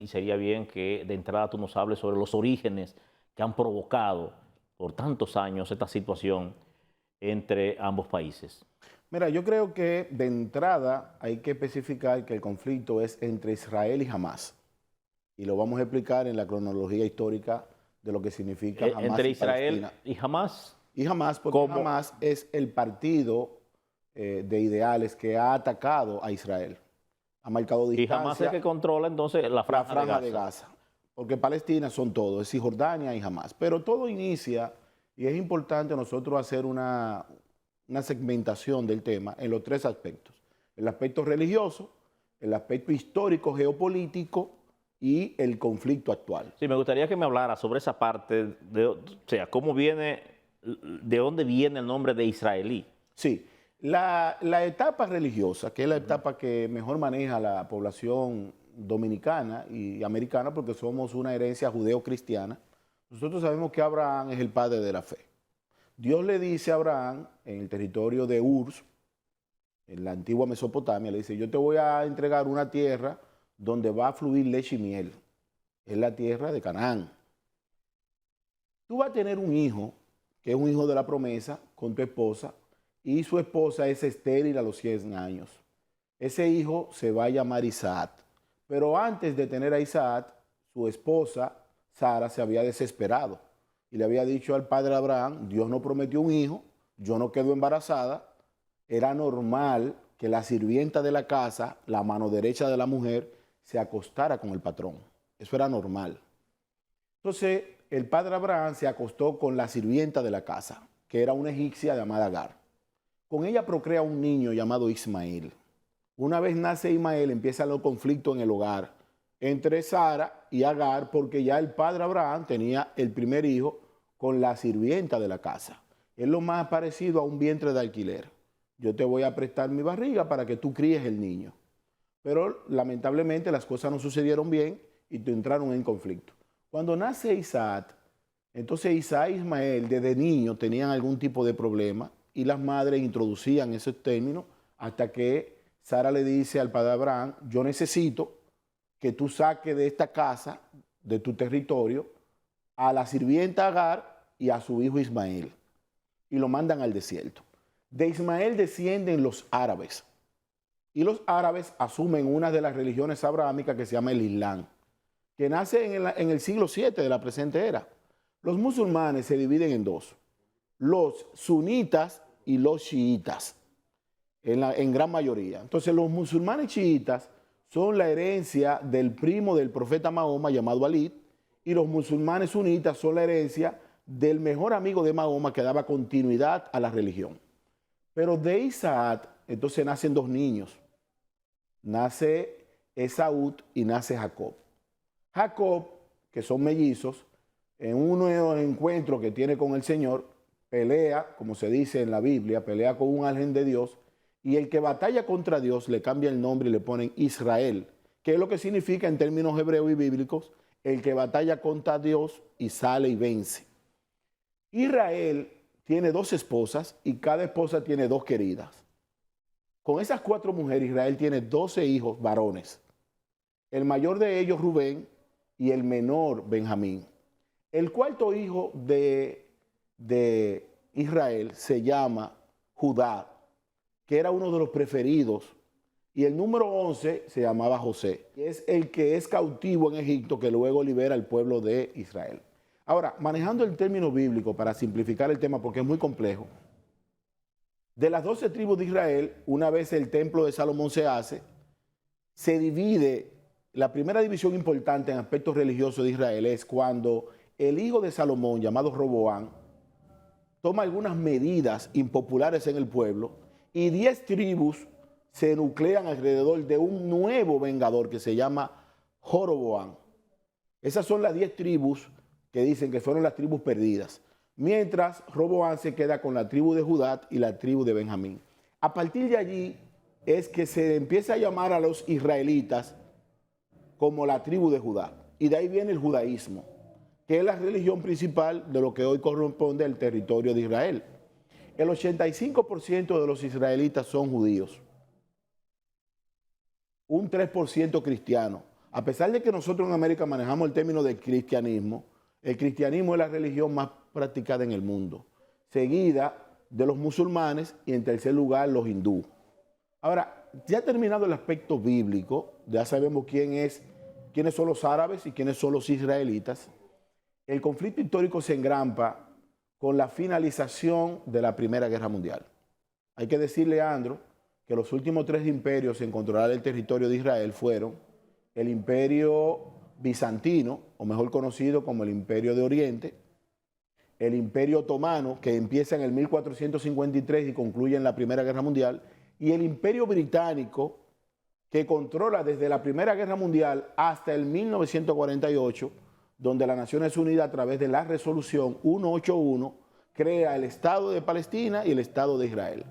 y sería bien que de entrada tú nos hables sobre los orígenes que han provocado por tantos años esta situación entre ambos países. Mira, yo creo que de entrada hay que especificar que el conflicto es entre Israel y Hamás. Y lo vamos a explicar en la cronología histórica de lo que significa Hamás Entre y Israel Palestina. y Hamás, Y Hamás, porque como, Hamás es el partido de ideales que ha atacado a Israel. Ha marcado y Hamás es el distancia que controla entonces la la franja de franja de Gaza. Gaza. Porque Palestina son todos, es Cisjordania y Hamás. Pero todo inicia, y es importante nosotros hacer una segmentación del tema en los tres aspectos. El aspecto religioso, el aspecto histórico, geopolítico y el conflicto actual. Sí, me gustaría que me hablara sobre esa parte, o sea, cómo viene, de dónde viene el nombre de israelí. Sí, la etapa religiosa, que es la etapa que mejor maneja la población dominicana y americana, porque somos una herencia judeo-cristiana, nosotros sabemos que Abraham es el padre de la fe. Dios le dice a Abraham, en el territorio de Ur, en la antigua Mesopotamia, le dice, yo te voy a entregar una tierra donde va a fluir leche y miel. Es la tierra de Canaán. Tú vas a tener un hijo, que es un hijo de la promesa, con tu esposa, y su esposa es estéril a los 100 años. Ese hijo se va a llamar Isaac. Pero antes de tener a Isaac, su esposa, Sara, se había desesperado y le había dicho al padre Abraham, Dios no prometió un hijo, yo no quedo embarazada. Era normal que la sirvienta de la casa, la mano derecha de la mujer, se acostara con el patrón. Eso era normal. Entonces, el padre Abraham se acostó con la sirvienta de la casa, que era una egipcia llamada Agar. Con ella procrea un niño llamado Ismael. Una vez nace Ismael, empiezan los conflictos en el hogar entre Sara y Agar, porque ya el padre Abraham tenía el primer hijo con la sirvienta de la casa. Es lo más parecido a un vientre de alquiler. Yo te voy a prestar mi barriga para que tú críes el niño. Pero lamentablemente las cosas no sucedieron bien y entraron en conflicto. Cuando nace Isaac, entonces Isaac e Ismael desde niños tenían algún tipo de problema y las madres introducían esos términos hasta que Sara le dice al padre Abraham, yo necesito que tú saques de esta casa, de tu territorio, a la sirvienta Agar y a su hijo Ismael. Y lo mandan al desierto. De Ismael descienden los árabes. Y los árabes asumen una de las religiones abrahámicas que se llama el Islam, que nace en el siglo VII de la presente era. Los musulmanes se dividen en dos, los sunitas y los chiitas, en gran mayoría. Entonces los musulmanes chiitas son la herencia del primo del profeta Mahoma llamado Ali, y los musulmanes sunitas son la herencia del mejor amigo de Mahoma que daba continuidad a la religión. Pero de Isaac, entonces nacen dos niños. Nace Esaú y nace Jacob. Jacob, que son mellizos, en uno de los encuentros que tiene con el Señor, pelea, como se dice en la Biblia, pelea con un ángel de Dios, y el que batalla contra Dios le cambia el nombre y le ponen Israel, que es lo que significa en términos hebreos y bíblicos, el que batalla contra Dios y sale y vence. Israel tiene dos esposas y cada esposa tiene dos queridas. Con esas 4 mujeres, Israel tiene 12 hijos varones. El mayor de ellos, Rubén, y el menor, Benjamín. El cuarto hijo de Israel se llama Judá, que era uno de los preferidos. Y el número 11 se llamaba José, que es el que es cautivo en Egipto, que luego libera al pueblo de Israel. Ahora, manejando el término bíblico para simplificar el tema, porque es muy complejo, de las 12 tribus de Israel, una vez el templo de Salomón se hace, se divide. La primera división importante en aspectos religiosos de Israel es cuando el hijo de Salomón, llamado Roboán, toma algunas medidas impopulares en el pueblo y 10 tribus se nuclean alrededor de un nuevo vengador que se llama Joroboán. Esas son las 10 tribus que dicen que fueron las tribus perdidas. Mientras Roboán se queda con la tribu de Judá y la tribu de Benjamín. A partir de allí es que se empieza a llamar a los israelitas como la tribu de Judá. Y de ahí viene el judaísmo, que es la religión principal de lo que hoy corresponde al territorio de Israel. El 85% de los israelitas son judíos, un 3% cristiano. A pesar de que nosotros en América manejamos el término de cristianismo, el cristianismo es la religión más practicada en el mundo, seguida de los musulmanes y en tercer lugar los hindúes. Ahora, ya terminado el aspecto bíblico, ya sabemos quiénes son los árabes y quiénes son los israelitas. El conflicto histórico se engrampa con la finalización de la Primera Guerra Mundial. Hay que decirle, Leandro, que los últimos 3 imperios en controlar el territorio de Israel fueron el imperio bizantino, o mejor conocido como el Imperio de Oriente, el Imperio Otomano, que empieza en el 1453 y concluye en la Primera Guerra Mundial, y el Imperio Británico, que controla desde la Primera Guerra Mundial hasta el 1948, donde las Naciones Unidas, a través de la resolución 181, crea el Estado de Palestina y el Estado de Israel.